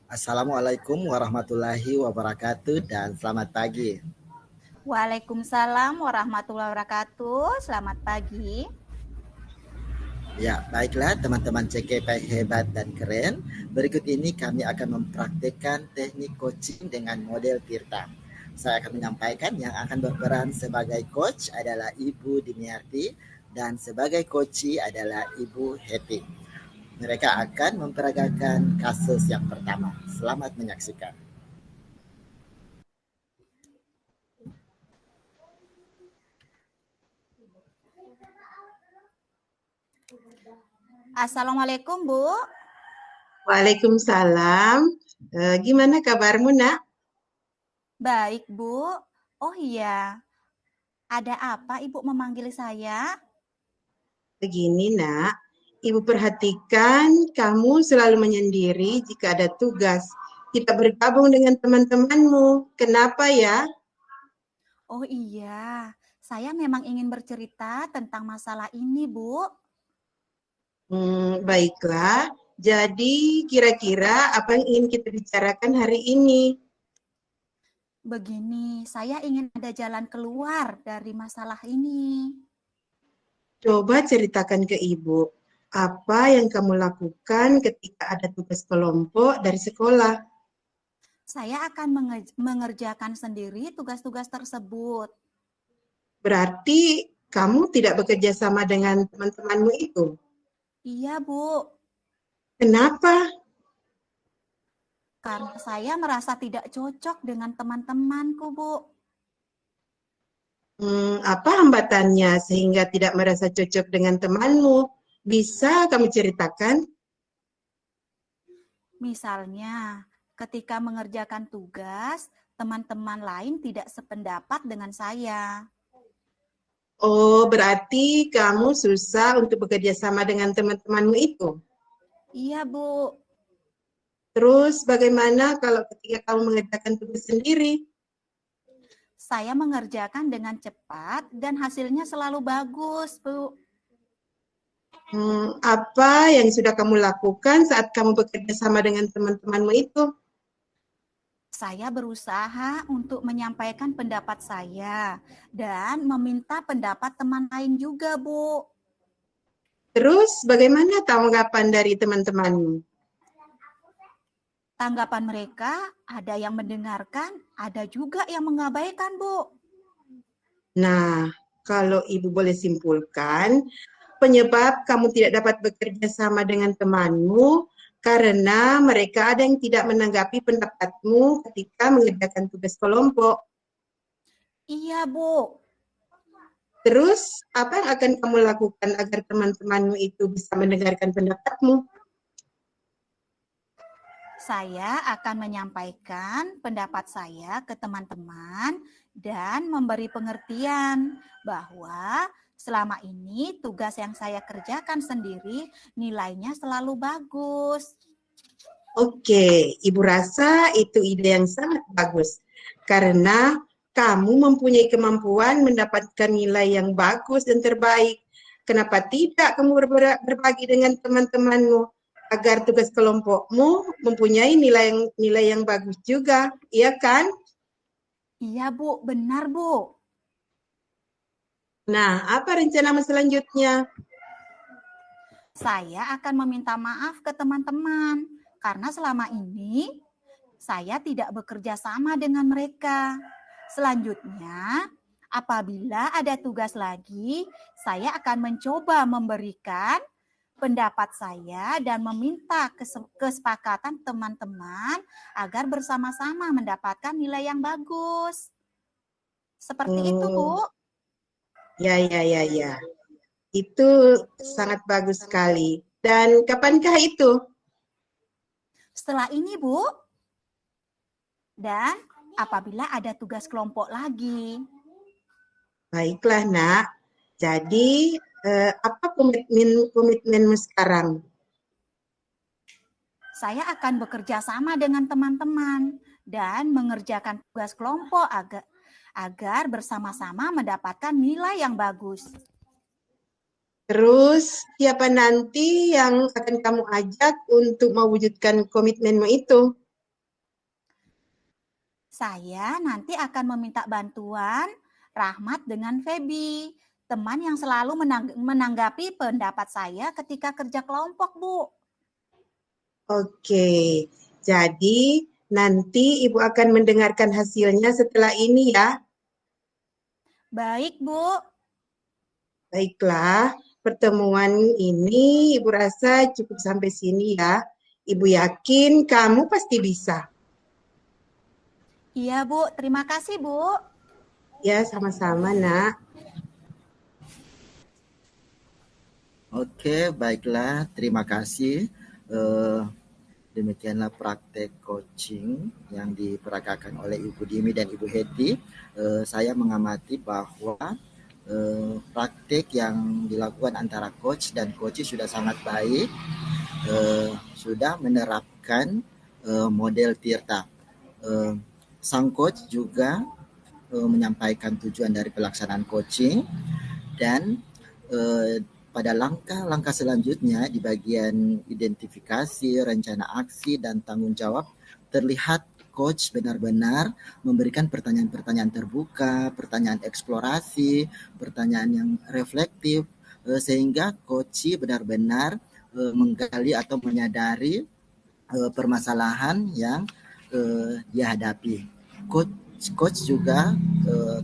Assalamualaikum warahmatullahi wabarakatuh dan selamat pagi. Waalaikumsalam warahmatullahi wabarakatuh. Selamat pagi. Ya, baiklah teman-teman CKP hebat dan keren. Berikut ini kami akan mempraktikkan teknik coaching dengan model Tirta. Saya akan menyampaikan yang akan berperan sebagai coach adalah Ibu Dimiarti dan sebagai coachee adalah Ibu Happy. Mereka akan memperagakan kasus yang pertama. Selamat menyaksikan. Assalamualaikum, Bu. Waalaikumsalam. Gimana kabarmu, Nak? Baik, Bu. Oh iya, ada apa Ibu memanggil saya? Begini, Nak. Ibu perhatikan kamu selalu menyendiri jika ada tugas. Tidak bergabung dengan teman-temanmu. Kenapa ya? Oh iya, saya memang ingin bercerita tentang masalah ini, Bu. Baiklah. Jadi kira-kira apa yang ingin kita bicarakan hari ini? Begini, saya ingin ada jalan keluar dari masalah ini. Coba ceritakan ke Ibu. Apa yang kamu lakukan ketika ada tugas kelompok dari sekolah? Saya akan mengerjakan sendiri tugas-tugas tersebut. Berarti kamu tidak bekerja sama dengan teman-temanmu itu? Iya, Bu. Kenapa? Karena saya merasa tidak cocok dengan teman-temanku, Bu. Apa hambatannya sehingga tidak merasa cocok dengan temanmu? Bisa kamu ceritakan? Misalnya, ketika mengerjakan tugas, teman-teman lain tidak sependapat dengan saya. Oh, berarti kamu susah untuk bekerja sama dengan teman-temanmu itu. Iya, Bu. Terus bagaimana kalau ketika kamu mengerjakan tugas sendiri? Saya mengerjakan dengan cepat dan hasilnya selalu bagus, Bu. Apa yang sudah kamu lakukan saat kamu bekerja sama dengan teman-temanmu itu? Saya berusaha untuk menyampaikan pendapat saya dan meminta pendapat teman lain juga, Bu. Terus bagaimana tanggapan dari teman-temanmu? Tanggapan mereka ada yang mendengarkan, ada juga yang mengabaikan, Bu. Nah, kalau Ibu boleh simpulkan, penyebab kamu tidak dapat bekerja sama dengan temanmu karena mereka ada yang tidak menanggapi pendapatmu ketika mengerjakan tugas kelompok. Iya, Bu. Terus, apa yang akan kamu lakukan agar teman-temanmu itu bisa mendengarkan pendapatmu? Saya akan menyampaikan pendapat saya ke teman-teman dan memberi pengertian bahwa selama ini tugas yang saya kerjakan sendiri nilainya selalu bagus. Oke, Ibu rasa itu ide yang sangat bagus karena kamu mempunyai kemampuan mendapatkan nilai yang bagus dan terbaik. Kenapa tidak kamu berbagi dengan teman-temanmu agar tugas kelompokmu mempunyai nilai yang bagus juga, iya kan? Iya, Bu, benar, Bu. Nah, apa rencanamu selanjutnya? Saya akan meminta maaf ke teman-teman karena selama ini saya tidak bekerja sama dengan mereka. Selanjutnya, apabila ada tugas lagi, saya akan mencoba memberikan pendapat saya dan meminta kesepakatan teman-teman agar bersama-sama mendapatkan nilai yang bagus. Seperti itu, Bu. Ya. Itu sangat bagus sekali. Dan kapankah itu? Setelah ini, Bu, dan apabila ada tugas kelompok lagi. Baiklah, Nak. Jadi, apa komitmenmu sekarang? Saya akan bekerja sama dengan teman-teman dan mengerjakan tugas kelompok agar bersama-sama mendapatkan nilai yang bagus. Terus, siapa nanti yang akan kamu ajak untuk mewujudkan komitmenmu itu? Saya nanti akan meminta bantuan Rahmat dengan Feby, teman yang selalu menanggapi pendapat saya ketika kerja kelompok, Bu. Oke, jadi nanti Ibu akan mendengarkan hasilnya setelah ini ya. Baik, Bu. Baiklah, pertemuan ini Ibu rasa cukup sampai sini ya. Ibu yakin kamu pasti bisa. Iya, Bu. Terima kasih, Bu. Ya, sama-sama, Nak. Oke, baiklah. Terima kasih. Eh, Demikianlah praktek coaching yang diperagakan oleh Ibu Dimi dan Ibu Heti. Saya mengamati bahwa praktek yang dilakukan antara coach dan coach sudah sangat baik, sudah menerapkan model Tirta. Sang coach juga menyampaikan tujuan dari pelaksanaan coaching dan pada langkah-langkah selanjutnya di bagian identifikasi, rencana aksi, dan tanggung jawab terlihat coach benar-benar memberikan pertanyaan-pertanyaan terbuka, pertanyaan eksplorasi, pertanyaan yang reflektif, sehingga coach benar-benar menggali atau menyadari permasalahan yang dia hadapi. Coach juga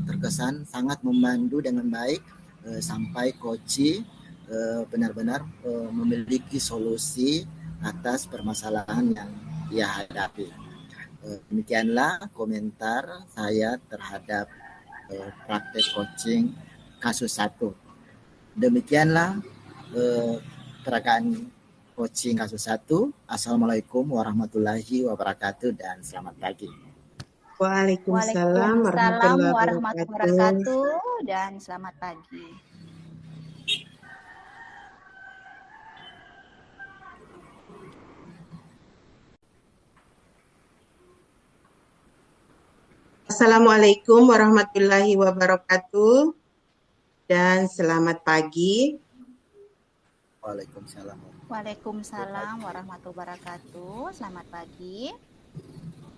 terkesan sangat memandu dengan baik sampai coach benar-benar memiliki solusi atas permasalahan yang ia hadapi. Demikianlah komentar saya terhadap praktek coaching kasus 1. Demikianlah peragaan coaching kasus 1. Assalamualaikum warahmatullahi wabarakatuh dan selamat pagi. Waalaikumsalam warahmatullahi wabarakatuh. Dan selamat pagi. Assalamualaikum warahmatullahi wabarakatuh dan selamat pagi. Waalaikumsalam. Waalaikumsalam warahmatullahi wabarakatuh. Selamat pagi.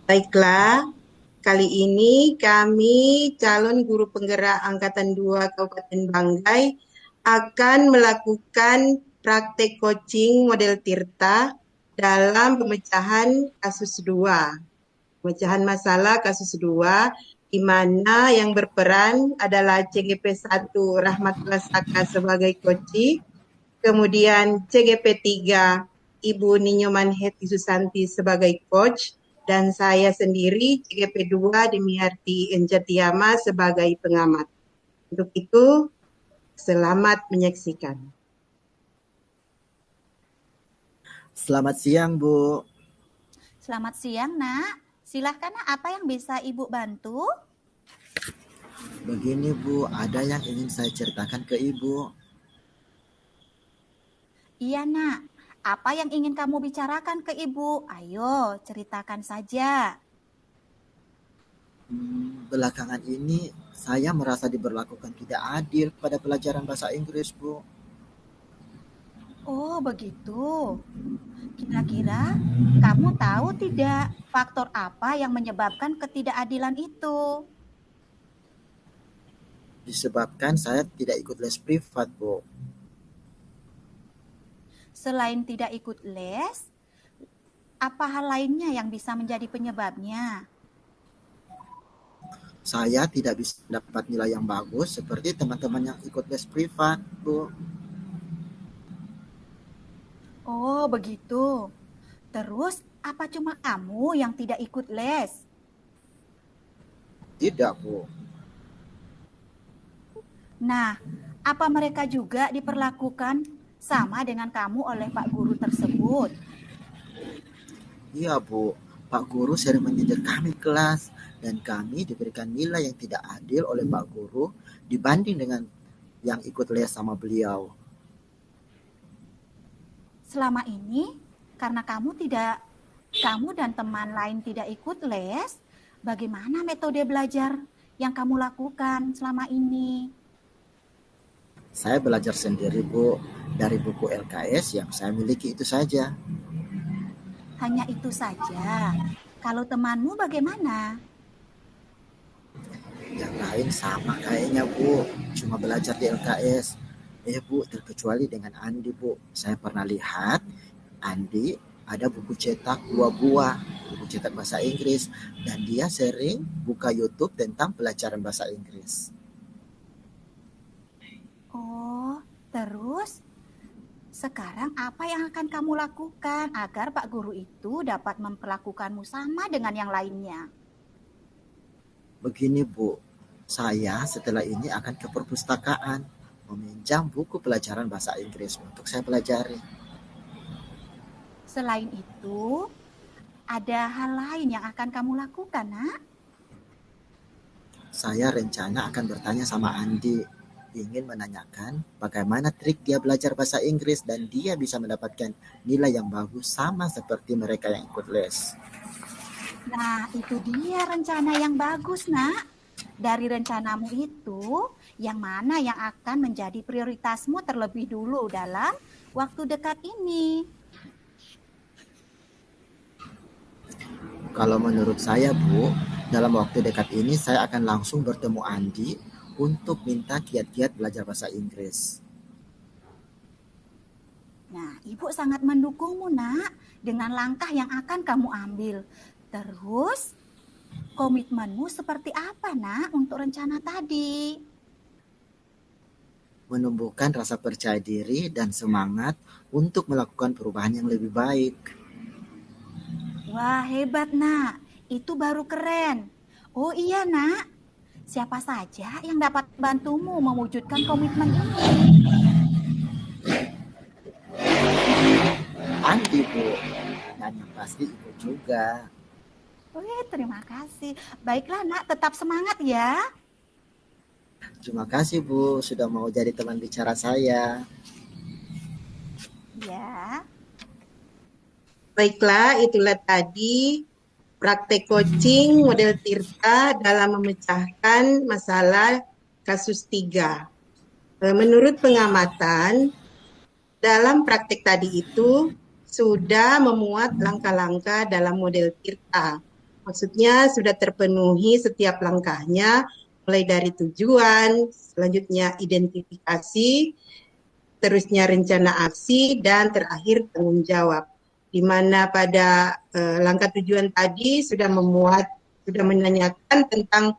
Baiklah, kali ini kami calon guru penggerak Angkatan 2 Kabupaten Banggai akan melakukan praktek coaching model Tirta dalam pemecahan kasus 2. Pemecahan masalah kasus 2, di mana yang berperan adalah CGP 1 Rahmatullah Saka sebagai coach, kemudian CGP 3 Ibu Ninyoman Heti Susanti sebagai coach, dan saya sendiri CGP 2 Dimiarti Enjatiyama sebagai pengamat. Untuk itu, selamat menyaksikan. Selamat siang, Bu. Selamat siang, Nak. Silahkan, Nak, apa yang bisa Ibu bantu? Begini, Bu, ada yang ingin saya ceritakan ke Ibu. Iya, Nak. Apa yang ingin kamu bicarakan ke Ibu? Ayo, ceritakan saja. Belakangan ini saya merasa diberlakukan tidak adil pada pelajaran bahasa Inggris, Bu. Oh, begitu. Kira-kira kamu tahu tidak faktor apa yang menyebabkan ketidakadilan itu? Disebabkan saya tidak ikut les privat, Bu. Selain tidak ikut les, apa hal lainnya yang bisa menjadi penyebabnya? Saya tidak bisa dapat nilai yang bagus seperti teman-teman yang ikut les privat, Bu. Oh, begitu. Terus, apa cuma kamu yang tidak ikut les? Tidak, Bu. Nah, apa mereka juga diperlakukan sama dengan kamu oleh Pak Guru tersebut? Iya, Bu. Pak Guru sering menyindir kami kelas dan kami diberikan nilai yang tidak adil oleh Pak Guru dibanding dengan yang ikut les sama beliau. Selama ini, karena kamu dan teman lain tidak ikut les, bagaimana metode belajar yang kamu lakukan selama ini? Saya belajar sendiri, Bu, dari buku LKS yang saya miliki itu saja. Hanya itu saja. Kalau temanmu bagaimana? lain sama kayaknya Bu, cuma belajar di LKS. Bu, terkecuali dengan Andi Bu. Saya pernah lihat Andi ada buku cetak 2 buah, buku cetak bahasa Inggris, dan dia sering buka YouTube tentang pelajaran bahasa Inggris. Oh, terus sekarang apa yang akan kamu lakukan agar Pak Guru itu dapat memperlakukanmu sama dengan yang lainnya? Begini Bu, saya setelah ini akan ke perpustakaan meminjam buku pelajaran bahasa Inggris untuk saya pelajari. Selain itu, ada hal lain yang akan kamu lakukan, Nak? Saya rencana akan bertanya sama Andi, ingin menanyakan bagaimana trik dia belajar bahasa Inggris dan dia bisa mendapatkan nilai yang bagus sama seperti mereka yang ikut les. Nah, itu dia rencana yang bagus, Nak. Dari rencanamu itu, yang mana yang akan menjadi prioritasmu terlebih dulu dalam waktu dekat ini? Kalau menurut saya Bu, dalam waktu dekat ini saya akan langsung bertemu Andi untuk minta kiat-kiat belajar bahasa Inggris. Nah, Ibu sangat mendukungmu, Nak, dengan langkah yang akan kamu ambil. Terus, komitmenmu seperti apa, Nak, untuk rencana tadi? Menumbuhkan rasa percaya diri dan semangat untuk melakukan perubahan yang lebih baik. Wah, hebat, Nak. Itu baru keren. Oh iya, Nak. Siapa saja yang dapat bantumu mewujudkan komitmen ini? Andi Bu, dan yang pasti ikut juga. Wih, terima kasih. Baiklah, Nak, tetap semangat ya. Terima kasih Bu, sudah mau jadi teman bicara saya. Ya. Baiklah, itulah tadi praktek coaching model Tirta dalam memecahkan masalah kasus 3. Menurut pengamatan, dalam praktek tadi itu sudah memuat langkah-langkah dalam model Tirta. Maksudnya sudah terpenuhi setiap langkahnya, mulai dari tujuan, selanjutnya identifikasi, terusnya rencana aksi, dan terakhir tanggung jawab. Di mana pada langkah tujuan tadi sudah menanyakan tentang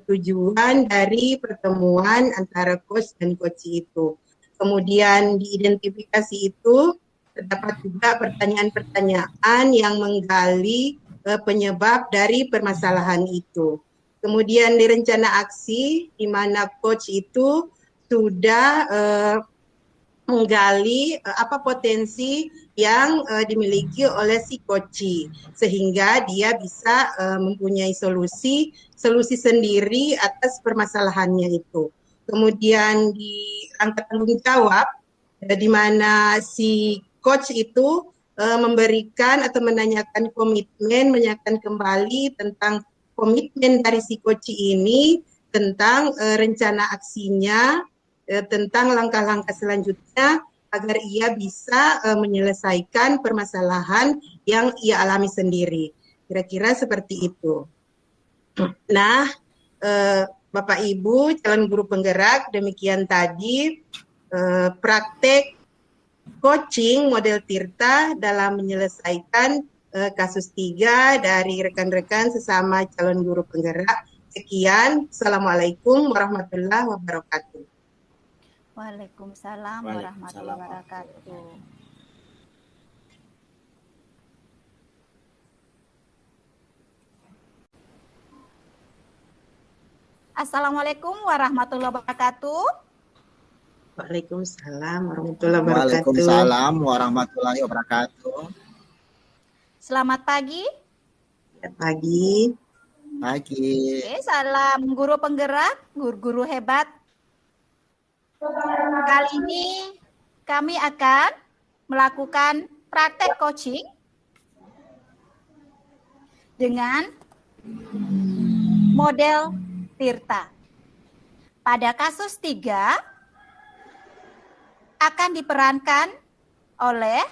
tujuan dari pertemuan antara coach dan coach itu. Kemudian di identifikasi itu terdapat juga pertanyaan-pertanyaan yang menggali penyebab dari permasalahan itu. Kemudian di rencana aksi, di mana coach itu sudah menggali apa potensi yang dimiliki oleh si coach, sehingga dia bisa mempunyai solusi sendiri atas permasalahannya itu. Kemudian di angka tanggung jawab, di mana si coach itu memberikan atau menanyakan komitmen, menanyakan kembali tentang komitmen dari si coach ini tentang rencana aksinya, tentang langkah-langkah selanjutnya agar ia bisa menyelesaikan permasalahan yang ia alami sendiri. Kira-kira seperti itu. Nah, Bapak Ibu calon guru penggerak, demikian tadi praktek coaching model Tirta dalam menyelesaikan kasus 3 dari rekan-rekan sesama calon guru penggerak. Sekian, Assalamualaikum warahmatullahi wabarakatuh. Waalaikumsalam warahmatullahi wabarakatuh. Assalamualaikum warahmatullahi wabarakatuh. Waalaikumsalam warahmatullahi wabarakatuh. Waalaikumsalam warahmatullahi wabarakatuh. Selamat pagi. Selamat pagi. Pagi. Oke, salam guru penggerak, guru-guru hebat. Kali ini kami akan melakukan praktek coaching dengan model Tirta. Pada kasus 3 akan diperankan oleh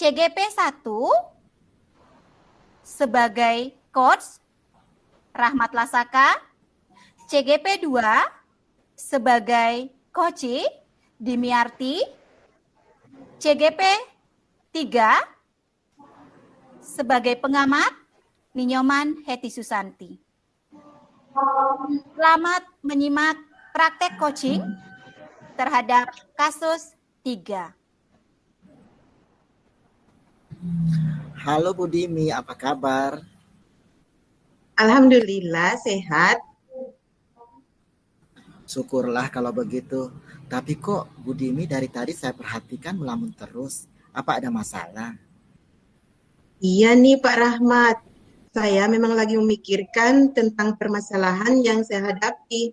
CGP 1 sebagai coach Rahmat Lasaka, CGP 2 sebagai Koci Dimiarti, CGP 3 sebagai pengamat Ninyoman Heti Susanti. Selamat menyimak praktek coaching terhadap kasus 3. Halo Bu Dimi, apa kabar? Alhamdulillah sehat. Syukurlah kalau begitu. Tapi kok Bu Dimi dari tadi saya perhatikan melamun terus. Apa ada masalah? Iya nih Pak Rahmat, saya memang lagi memikirkan tentang permasalahan yang saya hadapi.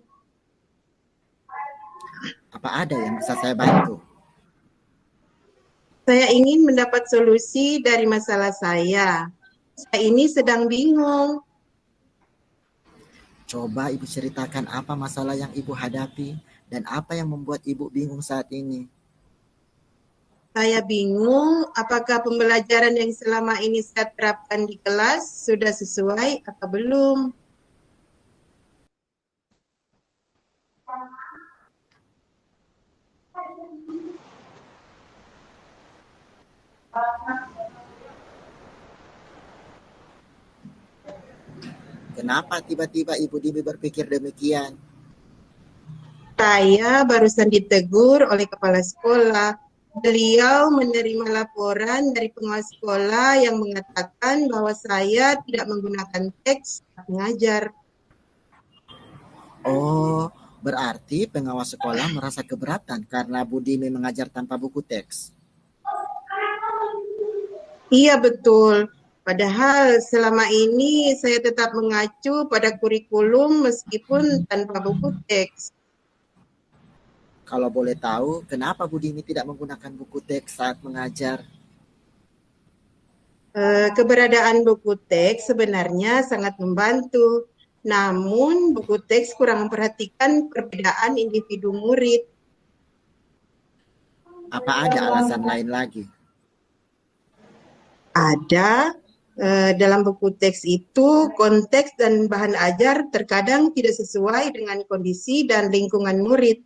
Apa ada yang bisa saya bantu? Saya ingin mendapat solusi dari masalah saya. Saya ini sedang bingung. Coba Ibu ceritakan apa masalah yang Ibu hadapi dan apa yang membuat Ibu bingung saat ini. Saya bingung apakah pembelajaran yang selama ini saya terapkan di kelas sudah sesuai atau belum. Kenapa tiba-tiba Ibu Dimi berpikir demikian? Saya barusan ditegur oleh kepala sekolah. Beliau menerima laporan dari pengawas sekolah yang mengatakan bahwa saya tidak menggunakan teks saat mengajar. Oh, berarti pengawas sekolah merasa keberatan karena Bu Dimi mengajar tanpa buku teks. Iya betul. Padahal selama ini saya tetap mengacu pada kurikulum meskipun tanpa buku teks. Kalau boleh tahu, kenapa Bu Dimi tidak menggunakan buku teks saat mengajar? Keberadaan buku teks sebenarnya sangat membantu. Namun buku teks kurang memperhatikan perbedaan individu murid. Apa ada alasan lain lagi? Ada dalam buku teks itu konteks dan bahan ajar terkadang tidak sesuai dengan kondisi dan lingkungan murid.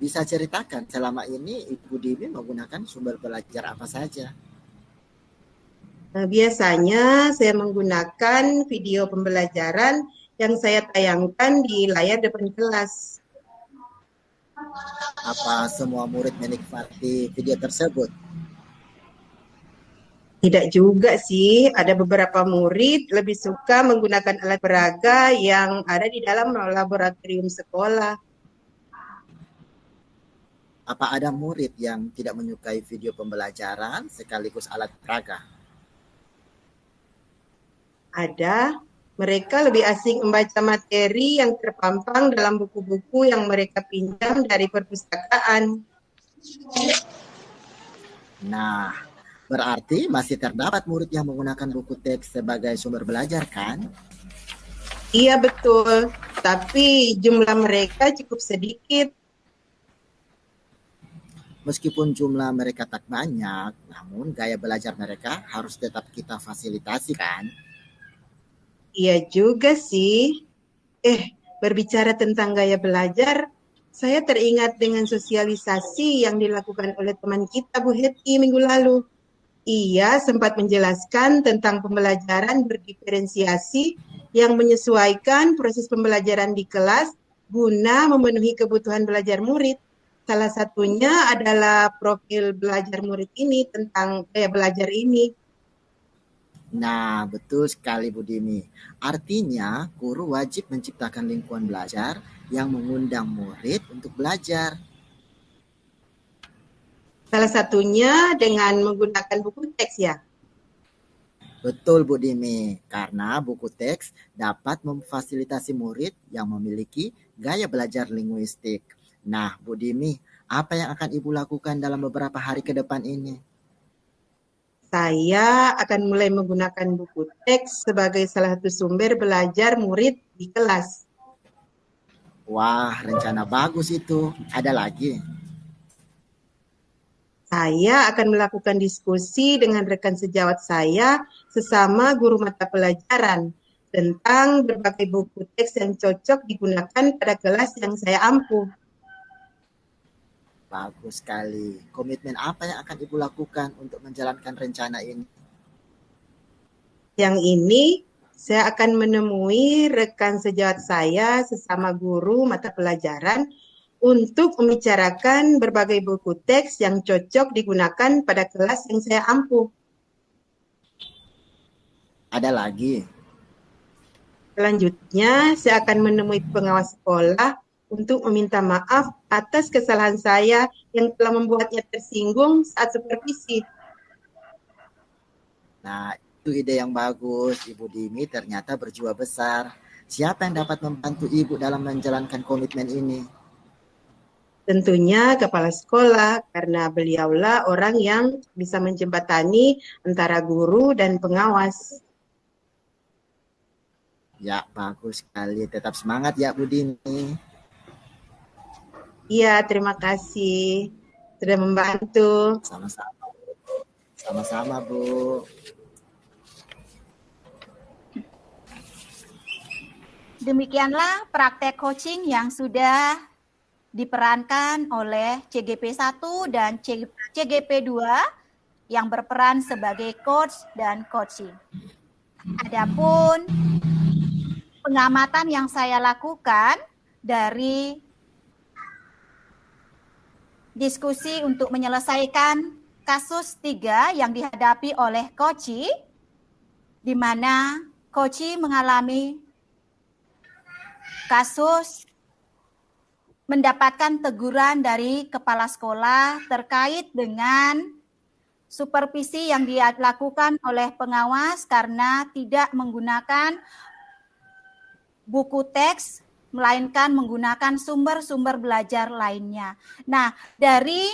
Bisa ceritakan selama ini Ibu Dimi menggunakan sumber belajar apa saja? Biasanya saya menggunakan video pembelajaran yang saya tayangkan di layar depan kelas. Apa semua murid menikmati video tersebut? Tidak juga sih, ada beberapa murid lebih suka menggunakan alat peraga yang ada di dalam laboratorium sekolah. Apa ada murid yang tidak menyukai video pembelajaran sekaligus alat peraga? Ada, mereka lebih asing membaca materi yang terpampang dalam buku-buku yang mereka pinjam dari perpustakaan. Nah, berarti masih terdapat murid yang menggunakan buku teks sebagai sumber belajar kan? Iya betul, tapi jumlah mereka cukup sedikit. Meskipun jumlah mereka tak banyak, namun gaya belajar mereka harus tetap kita fasilitasi kan? Iya juga sih. Berbicara tentang gaya belajar, saya teringat dengan sosialisasi yang dilakukan oleh teman kita, Bu Heti, minggu lalu. Ia sempat menjelaskan tentang pembelajaran berdiferensiasi yang menyesuaikan proses pembelajaran di kelas guna memenuhi kebutuhan belajar murid. Salah satunya adalah profil belajar murid ini tentang gaya belajar ini. Nah, betul sekali Bu Dimi. Artinya, guru wajib menciptakan lingkungan belajar yang mengundang murid untuk belajar. Salah satunya dengan menggunakan buku teks ya. Betul Bu Dimi, karena buku teks dapat memfasilitasi murid yang memiliki gaya belajar linguistik. Nah, Bu Dimi, apa yang akan Ibu lakukan dalam beberapa hari ke depan ini? Saya akan mulai menggunakan buku teks sebagai salah satu sumber belajar murid di kelas. Wah, rencana bagus itu. Ada lagi? Saya akan melakukan diskusi dengan rekan sejawat saya sesama guru mata pelajaran. tentang berbagai buku teks yang cocok digunakan pada kelas yang saya ampuh. Bagus sekali. Komitmen apa yang akan Ibu lakukan untuk menjalankan rencana ini? Yang ini, saya akan menemui rekan sejawat saya sesama guru mata pelajaran untuk membicarakan berbagai buku teks yang cocok digunakan pada kelas yang saya ampuh. Ada lagi? Selanjutnya, saya akan menemui pengawas sekolah untuk meminta maaf atas kesalahan saya yang telah membuatnya tersinggung saat supervisi. Nah, itu ide yang bagus. Ibu Dini ternyata berjiwa besar. Siapa yang dapat membantu Ibu dalam menjalankan komitmen ini? Tentunya kepala sekolah, karena beliaulah orang yang bisa menjembatani antara guru dan pengawas. Ya, bagus sekali. Tetap semangat ya, Bu Dini. Iya, terima kasih sudah membantu. Sama-sama. Sama-sama, Bu. Demikianlah praktek coaching yang sudah diperankan oleh CGP 1 dan CGP 2 yang berperan sebagai coach dan coaching. Adapun pengamatan yang saya lakukan dari diskusi untuk menyelesaikan kasus 3 yang dihadapi oleh Koci, di mana Koci mengalami kasus mendapatkan teguran dari kepala sekolah terkait dengan supervisi yang dilakukan oleh pengawas karena tidak menggunakan buku teks, melainkan menggunakan sumber-sumber belajar lainnya. Nah, dari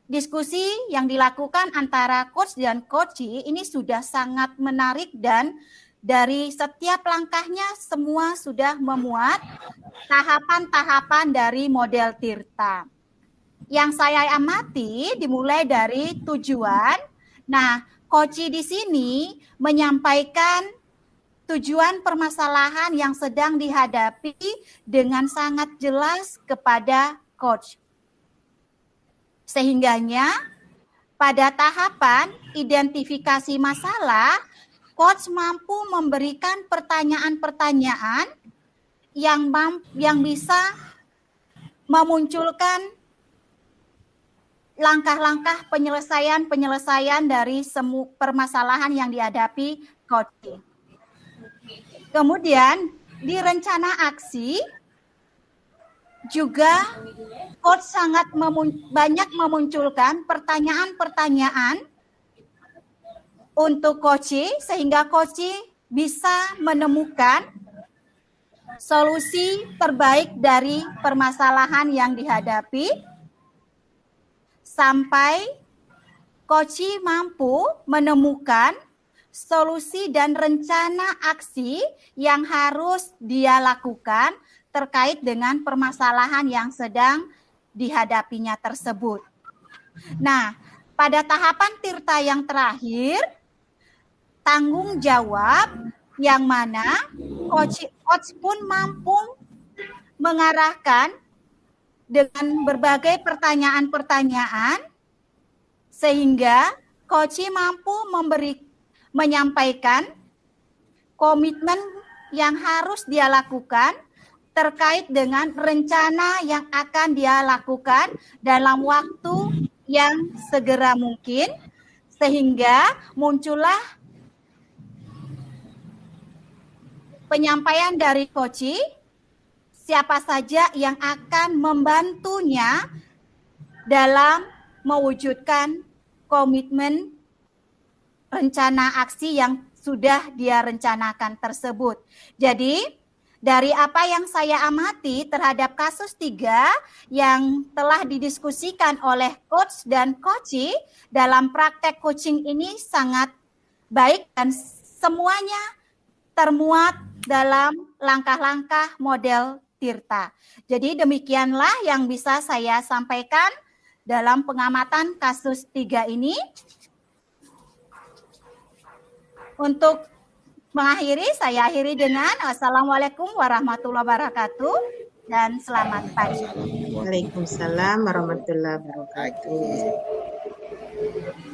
diskusi yang dilakukan antara coach dan coachee ini sudah sangat menarik dan dari setiap langkahnya semua sudah memuat tahapan-tahapan dari model Tirta. Yang saya amati dimulai dari tujuan. Nah, coachee di sini menyampaikan tujuan permasalahan yang sedang dihadapi dengan sangat jelas kepada coach. Sehingganya pada tahapan identifikasi masalah, coach mampu memberikan pertanyaan-pertanyaan yang bisa memunculkan langkah-langkah penyelesaian dari semua permasalahan yang dihadapi coach. Kemudian di rencana aksi juga coach sangat banyak memunculkan pertanyaan-pertanyaan untuk coachee sehingga coachee bisa menemukan solusi terbaik dari permasalahan yang dihadapi sampai coachee mampu menemukan solusi dan rencana aksi yang harus dia lakukan terkait dengan permasalahan yang sedang dihadapinya tersebut. Nah, pada tahapan Tirta yang terakhir, tanggung jawab yang mana coach pun mampu mengarahkan dengan berbagai pertanyaan-pertanyaan sehingga coach mampu menyampaikan komitmen yang harus dia lakukan terkait dengan rencana yang akan dia lakukan dalam waktu yang segera mungkin sehingga muncullah penyampaian dari coachee siapa saja yang akan membantunya dalam mewujudkan komitmen rencana aksi yang sudah dia rencanakan tersebut. Jadi, dari apa yang saya amati terhadap kasus 3 yang telah didiskusikan oleh coach dan coachee dalam praktek coaching ini sangat baik dan semuanya termuat dalam langkah-langkah model Tirta. Jadi demikianlah yang bisa saya sampaikan dalam pengamatan kasus 3 ini. Untuk saya akhiri dengan Assalamualaikum warahmatullahi wabarakatuh dan selamat pagi. Waalaikumsalam warahmatullahi wabarakatuh. Oke.